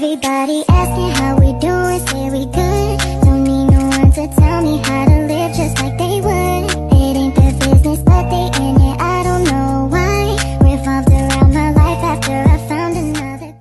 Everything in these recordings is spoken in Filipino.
Everybody asking how we doing, say we good. Don't need no one to tell me how to live just like they would. It ain't their business, but they in it, I don't know why. Revolved around my life after I found another.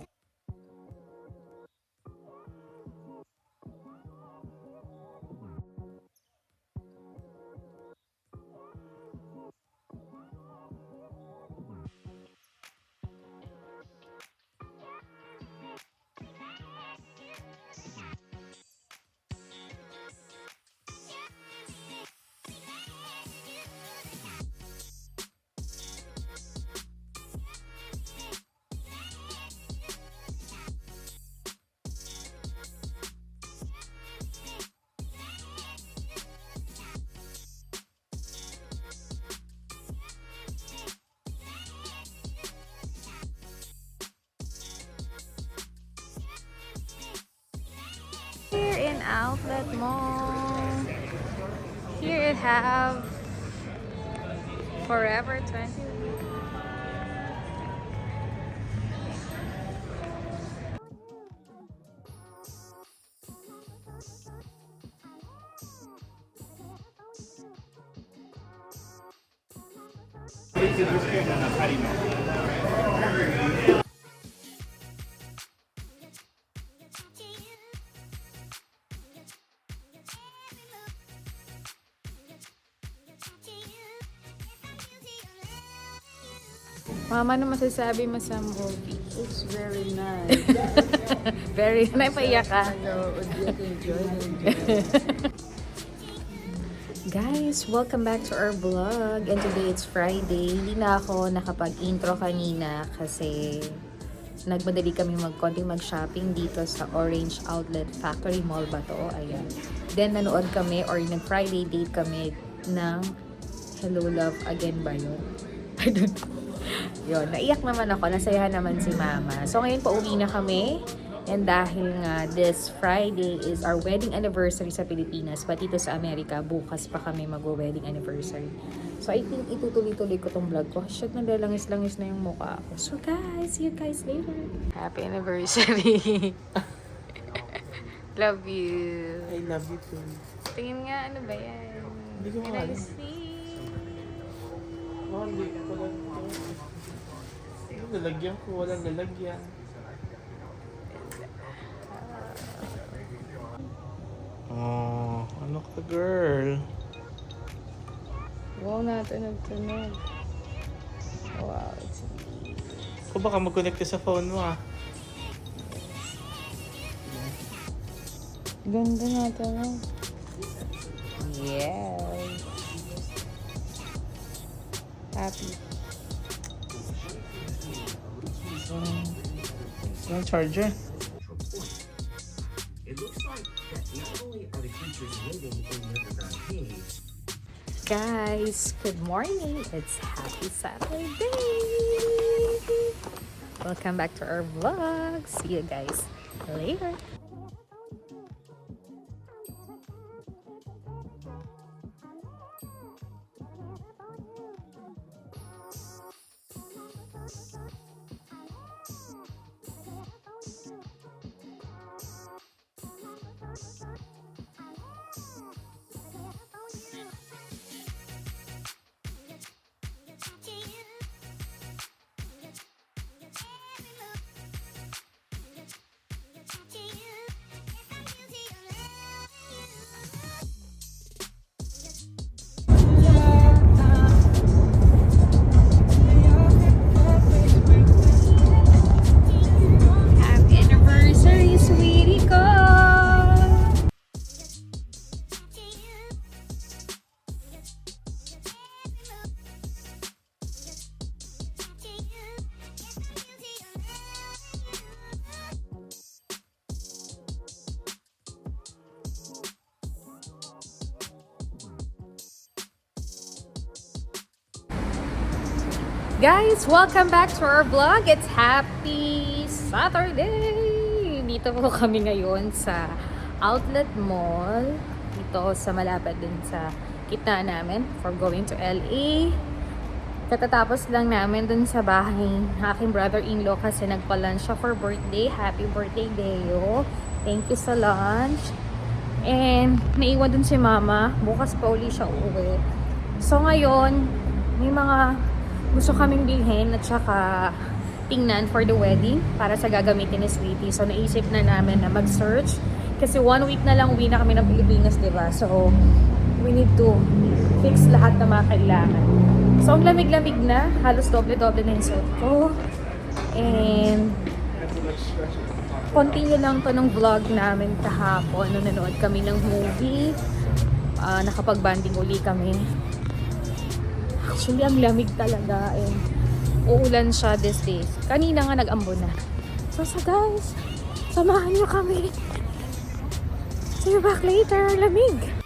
Here in Outlet Mall, here it have Forever 20. Mama, ano masasabi mo sa movie? It's very nice. Very, naipayak ka. Hello, enjoy. Guys, welcome back to our vlog. And today it's Friday. Hindi na ako nakapag-intro kanina kasi nagmadali kami konting mag-shopping dito sa Orange Outlet Factory Mall ba to? Ayan. Then nanood kami or nag-Friday date kami ng Hello Love Again ba yun? I don't know. Yun, naiyak naman ako. Nasayahan naman si Mama. So ngayon pauwi na kami. And dahil nga this Friday is our wedding anniversary sa Pilipinas, pati dito sa Amerika, bukas pa kami mag-wedding anniversary. So I think itutuloy-tuloy ko tong vlog ko. Shit, nalalangis-langis na yung mukha ko. So guys, see you guys later. Happy anniversary. Love you. I love you too. Tingin nga, ano ba yan? Hindi ko Can I maalam. see? Oh, hindi ko lang ito. Lalagyan ko, walang lalagyan. Oh, ano ka girl? Wow, natunog-tunog. Wow, it's Kung baka mag-connect ka sa phone mo ah. ganda natunog. Yes. Happy. Yung charger. It looks like that not only are the creatures living in the underground caves, Guys, good morning. It's happy Saturday. Welcome back to our vlog. See you guys later. Happy anniversary, sweetie ko! Guys, welcome back to our vlog. It's happy Saturday! Dito po kami ngayon sa Outlet Mall. Dito sa malapit din sa gitna namin for going to LA. Katatapos lang namin dun sa bahay ng aking brother-in-law kasi nagpa-lunch siya for birthday. Happy birthday, Deo. Thank you sa lunch. And naiwan dun si mama. Bukas pa uli siya uuwi. So ngayon, may mga gusto kaming bilhin at saka tingnan for the wedding para sa gagamitin ni Sweetie. So naisip na namin na mag-search kasi 1 week na lang uwi na kami ng Pilipinas, diba? So we need to fix lahat ng mga kailangan. So ang lamig-lamig na, halos doble-doble na yung suot ko. And continue lang to ng vlog namin kahapon nung nanood kami ng movie. Nakapag-banding uli kami. Actually, ang lamig talaga and uulan siya these days. Kanina nga nag-ambo na. So guys, samahan nyo kami. See you back later. Lamig!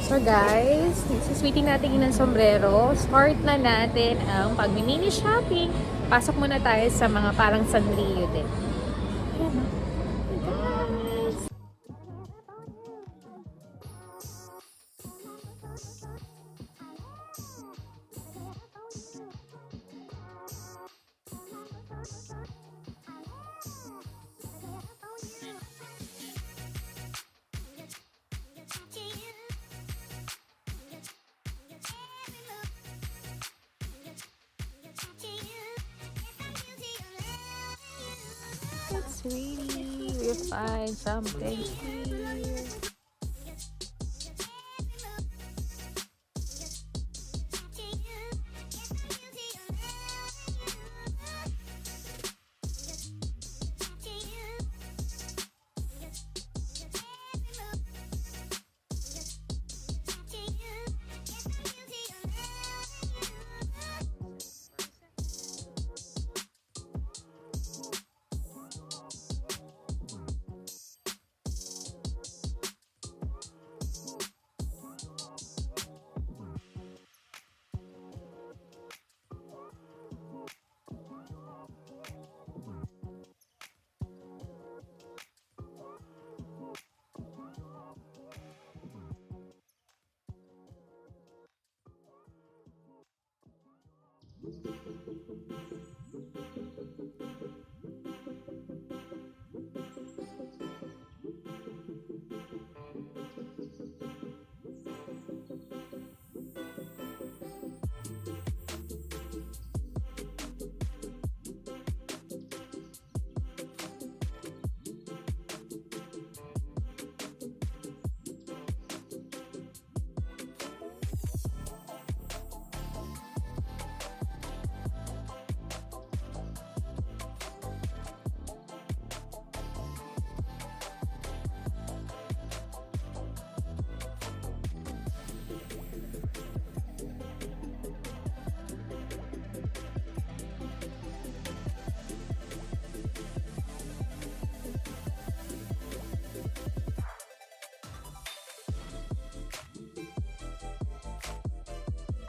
So guys, sisweeting natin ng sombrero. Start na natin ang pag-mini shopping. Pasok muna tayo sa mga parang Sanrio din. Ayan. Sweetie, we'll find something here.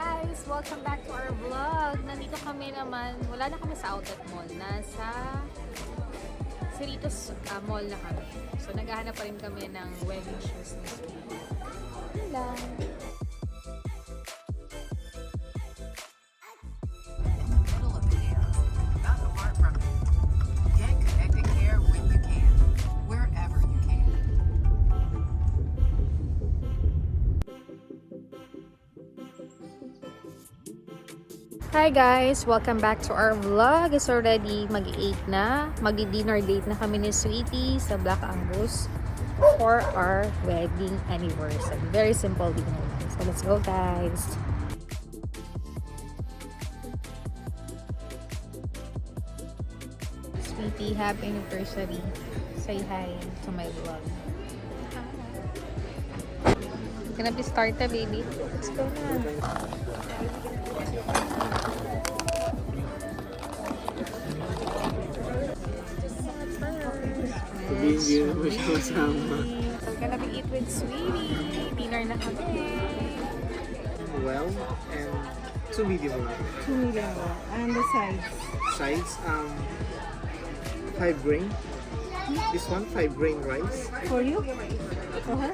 Guys, welcome back to our vlog. Nandito kami naman, wala na kami sa outlet mall. Nasa Cerritos Mall na kami. So naghahanap pa rin kami ng wedding shoes ni Sweetie. Yun lang. Middle of the air, not apart from it. Get connected care when you can, wherever you can. Hi guys! Welcome back to our vlog. It's already mag-8 na. Mag-dinner date na kami ni Sweetie sa Black Angus for our wedding anniversary. Very simple dinner lang. So let's go guys! Sweetie, happy anniversary. Say hi to my vlog. Gonna be started, baby. Let's go na. Hindi mo siya kasama. We're gonna be eat with Sweetie. Dinner na kami. Well, and 2 medium well. 2 million well. And the sides. Sides, 5 grain. This one, 5 grain rice. For you? Uh-huh.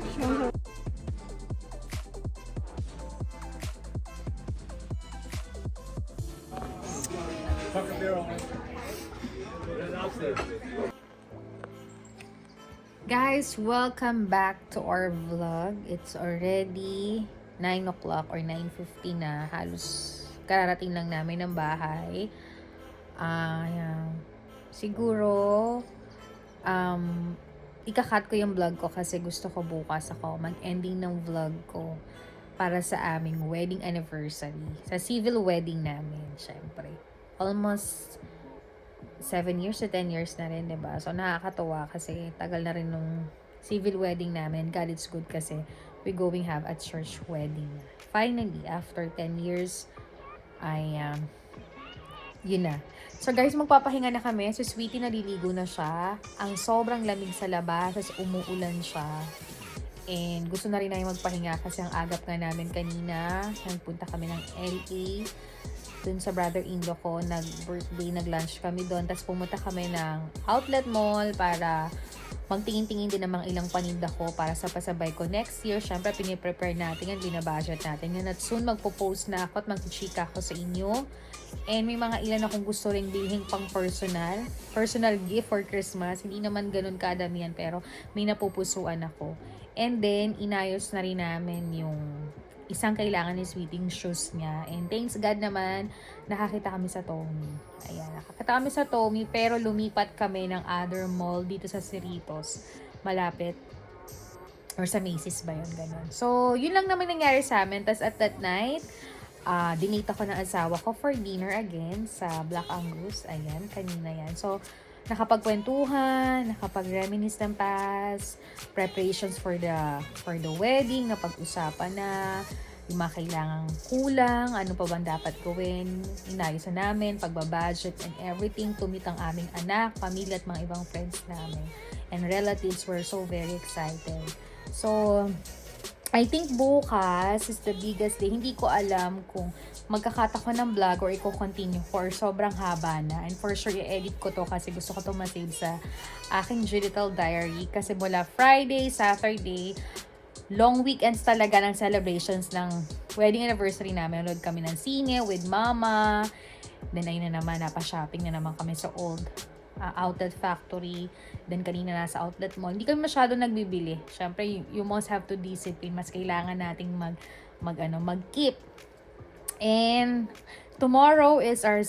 Guys, welcome back to our vlog. It's already 9 o'clock or 9:50 na. Halos kararating lang namin ng bahay. Ayan. Siguro, ikakat ko yung vlog ko kasi gusto ko bukas ako mag-ending ng vlog ko para sa aming wedding anniversary. Sa civil wedding namin, syempre. Almost 7 years to 10 years na rin, diba? So, nakakatuwa kasi tagal na rin nung civil wedding namin. God, it's good kasi we going have a church wedding. Finally, after 10 years, yun na. So, guys, magpapahinga na kami. So, Sweetie, naliligo na siya. Ang sobrang lamig sa labas, tapos umuulan siya. And gusto na rin namin magpahinga kasi ang agap nga namin kanina. Nagpunta kami ng LA. Dun sa brother-in-law ko, nag-birthday, nag-lunch kami doon. Tapos pumunta kami ng outlet mall para magtingin-tingin din ng mga ilang paninda ko para sa pasabay ko next year. Syempre, piniprepare natin yan, binabudget natin yan. At soon, magpo-post na ako at mag-chika ako sa inyo. And may mga ilan akong gusto ring bilhin pang personal gift for Christmas. Hindi naman ganun kadamihan, pero may napupusuan ako. And then, inayos na rin namin yung isang kailangan ni Sweetie shoes niya. And thanks God naman, nakakita kami sa Tommy. Ayan, nakakita kami sa Tommy, pero lumipat kami ng other mall dito sa Cerritos. Malapit. Or sa Macy's ba yun? Ganun. So, yun lang naman nangyari sa amin. Tapos at that night, dinate ako ng asawa ko for dinner again sa Black Angus. Ayan, kanina yan. So, nakapagkwentuhan, nakapag-reminisce ng past, preparations for the wedding, napag-usapan na, yung mga kailangang kulang, ano pa bang dapat gawin, inayos na namin, pagbabudget and everything, to meet ang aming anak, pamilya at mga ibang friends namin. And relatives were so very excited. So, I think bukas is the biggest day. Hindi ko alam kung magkakat ako ng vlog or i-continue for sobrang haba na. And for sure, i-edit ko to kasi gusto ko to masave sa aking digital diary. Kasi mula Friday, Saturday, long weekends talaga ng celebrations ng wedding anniversary namin. Nanood kami ng sine with mama. Then ayun na naman, napa-shopping na naman kami sa old outlet factory. Then kanina nasa outlet mall. Hindi kami masyado nagbibili. Syempre, you must have to discipline. Mas kailangan nating mag-keep. And tomorrow is our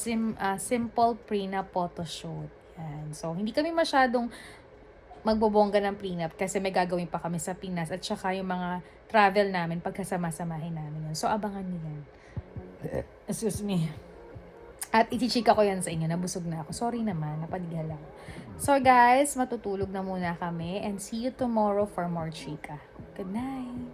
simple prenup photo shoot. Yan. So, hindi kami masyadong magbobongga ng prenup kasi may gagawin pa kami sa Pinas at saka yung mga travel namin pagkasama-samahin namin yun. So, abangan niyo yan. Excuse me. At itichika ko yan sa inyo. Nabusog na ako. Sorry naman. Napadigala ako. So guys, matutulog na muna kami. And see you tomorrow for more chika. Good night!